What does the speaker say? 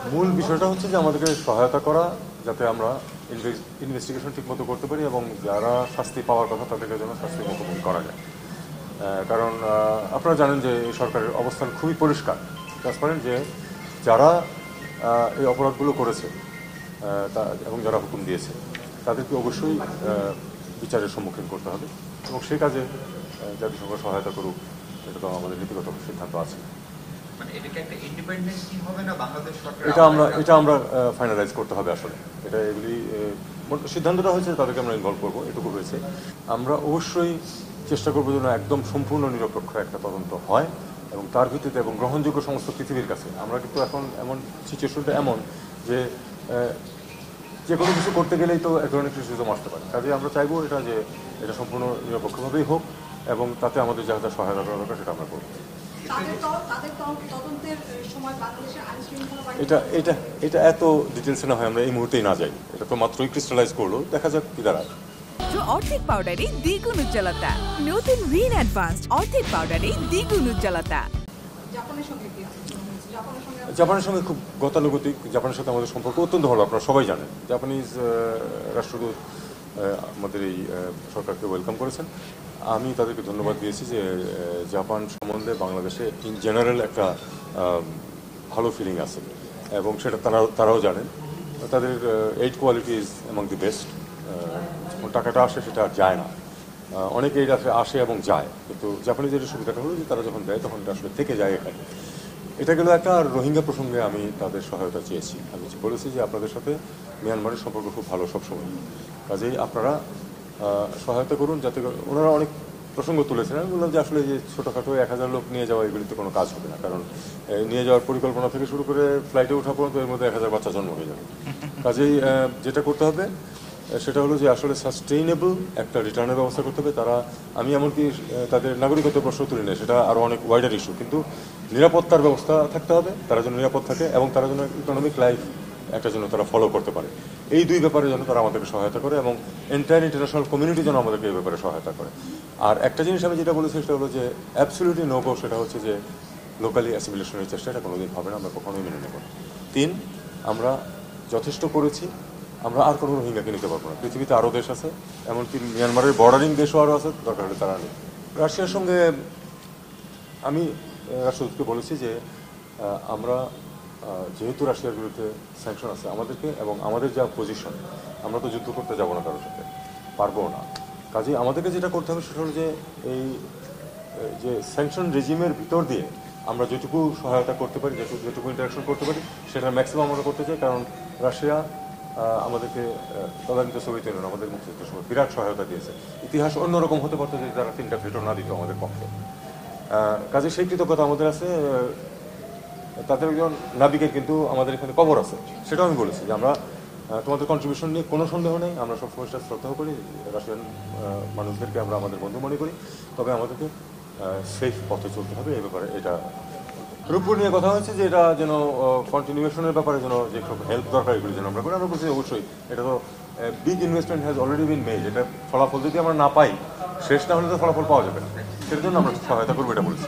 মূল বিষয়টা হচ্ছে যে আমাদেরকে সহায়তা করা, যাতে আমরা ইনভেস্টিগেশন ঠিকমতো করতে পারি এবং যারা শাস্তি পাওয়ার কথা তাদেরকে যেন শাস্তির মুখোমুখি করা যায়। কারণ আপনারা জানেন যে এই সরকারের অবস্থান খুবই পরিষ্কার, ট্রান্সপারেন্ট, যে যারা এই অপরাধগুলো করেছে এবং যারা হুকুম দিয়েছে তাদেরকে অবশ্যই বিচারের সম্মুখীন করতে হবে এবং সেই কাজে জাতিসংঘ সহায়তা করুক, এটা তো আমাদের নীতিগত সিদ্ধান্ত আছে। এটা আমরা ফাইনালাইজ করতে হবে আসলে। এটা এগুলি সিদ্ধান্তটা হয়েছে তাদেরকে আমরা ইনভলভ করবো, এটুকু হয়েছে। আমরা অবশ্যই চেষ্টা করবো যেন একদম সম্পূর্ণ নিরপেক্ষ একটা তদন্ত হয় এবং তার ভিত্তিতে এবং গ্রহণযোগ্য সমস্ত পৃথিবীর কাছে। আমরা কিন্তু এখন এমন সিচুয়েশনটা এমন যে যে কোনো কিছু করতে গেলেই তো এক ধরনের ক্রিটিসিজম আসতে পারে। কাজে আমরা চাইবো এটা যে এটা সম্পূর্ণ নিরপেক্ষভাবেই হোক এবং তাতে আমাদের যা যা সহায়তা করা দরকার সেটা আমরা করবো। এটা এত ডিটেলসে না হয়, আমরা এই মুহূর্তেই না যাই। এটা তো মাত্রই ক্রিস্টালাইজ করলো, দেখা যাক কি দাঁড়ায়। অর্ধেক পাউডারে দ্বিগুণ উজ্জ্বলতা, নতুন রিন অ্যাডভান্সড অর্ধেক পাউডারে দ্বিগুণ উজ্জ্বলতা। জাপানের সঙ্গে খুব গতানুগতিক, জাপানের সাথে আমাদের সম্পর্ক অত্যন্ত ভালো, আপনারা সবাই জানেন। জাপানিজ রাষ্ট্রদূত আমাদের এই সরকারকে ওয়েলকাম করেছেন। আমি তাদেরকে ধন্যবাদ দিয়েছি যে জাপান সম্বন্ধে বাংলাদেশে ইন জেনারেল একটা ভালো ফিলিং আছে এবং সেটা তারাও জানেন। তাদের aid quality is among the best. টাকাটা আসে সেটা আর যায় না, অনেক এইড আসে এবং যায়, কিন্তু জাপানিজের সুবিধাটা হলো যে তারা যখন দেয় তখন এটা আসলে থেকে যায় এখানে। এটা গেল একটা। আর রোহিঙ্গা প্রসঙ্গে আমি তাদের সহায়তা চেয়েছি। আমি বলেছি যে আপনাদের সাথে মিয়ানমারের সম্পর্ক খুব ভালো সবসময়, কাজেই আপনারা সহায়তা করুন, যাতে ওনারা অনেক প্রসঙ্গ তুলেছেন। আমি বললাম যে আসলে যে ছোটোখাটো 1000 লোক নিয়ে যাওয়া এগুলিতে কোনো কাজ হবে না, কারণ নিয়ে যাওয়ার পরিকল্পনা থেকে শুরু করে ফ্লাইটে ওঠা পর্যন্ত এর মধ্যে 1000 বাচ্চা জন্ম হয়ে যাবে। কাজেই যেটা করতে হবে সেটা হলো যে আসলে সাস্টেইনেবল একটা রিটার্নের ব্যবস্থা করতে হবে। আমি এমনকি তাদের নাগরিকত্ব প্রশ্ন তুলি না, সেটা আরও অনেক ওয়াইডার ইস্যু, কিন্তু নিরাপত্তার ব্যবস্থা থাকতে হবে, তারা যেন নিরাপদ থাকে এবং তারা যেন ইকোনমিক লাইফ একটা জন্য তারা ফলো করতে পারে। এই দুই ব্যাপারে যেন তারা আমাদেরকে সহায়তা করে এবং এন্টায়ার ইন্টারন্যাশনাল কমিউনিটি যেন আমাদেরকে এই ব্যাপারে সহায়তা করে। আর একটা জিনিস আমি যেটা বলেছি সেটা হলো যে অ্যাবসলিউটলি নো গো, সেটা হচ্ছে যে লোকালি অ্যাসিমিলেশনের চেষ্টা, এটা কোনোদিন হবে না, আমরা কখনোই মেনে নেব না। 3, আমরা যথেষ্ট করেছি, আমরা আর কোনো রোহিঙ্গাকে নিতে পারবো না। পৃথিবীতে আরও দেশ আছে, এমনকি মিয়ানমারের বর্ডারিং দেশও আরও আছে, দরকার হলে তারা নেই। রাশিয়ার সঙ্গে আমি রাষ্ট্রদূতকে বলেছি যে আমরা যেহেতু রাশিয়ার বিরুদ্ধে স্যাংশন আছে আমাদেরকে, এবং আমাদের যা পজিশন, আমরা তো যুদ্ধ করতে যাবো না কারোর সাথে, পারবো না। কাজেই আমাদেরকে যেটা করতে হবে সেটা হলো যে এই যে স্যাংশন রেজিমের ভিতর দিয়ে আমরা যেটুকু সহায়তা করতে পারি, যেটুকু ইন্টারাকশন করতে পারি, সেটার ম্যাক্সিমাম আমরা করতে চাই। কারণ রাশিয়া আমাদেরকে তদানীত সোভিয়েত ইউনিয়ন আমাদের মুক্তিযুদ্ধের সময় বিরাট সহায়তা দিয়েছে। ইতিহাস অন্যরকম হতে পারতো যদি তারা 3টা ভেটো না দিত আমাদের পক্ষে। কাজে সেই কৃতজ্ঞতা আমাদের আছে। তাদের একজন নাবিকের কিন্তু আমাদের এখানে কবর আছে, সেটাও আমি বলেছি যে আমরা তোমাদের কন্ট্রিবিউশন নিয়ে কোনো সন্দেহ নেই, আমরা সবসময় সেটা শ্রদ্ধা করি। রাশিয়ান মানুষদেরকে আমরা আমাদের বন্ধু মনে করি, তবে আমাদেরকে সেফ পথে চলতে হবে। এই ব্যাপারে এটা রূপপুর নিয়ে কথা হয়েছে যে এটা যেন কন্টিনিউশনের ব্যাপারে যেন যে সব হেল্প দরকার এগুলি যেন আমরা করি। আমরা বলছি অবশ্যই, এটা তো big investment has already been made. এটা ফলাফল যদি আমরা না পাই, শেষ না হলে তো ফলাফল পাওয়া যাবে না, সেটার জন্য আমরা সহায়তা করবো, এটা বলছি।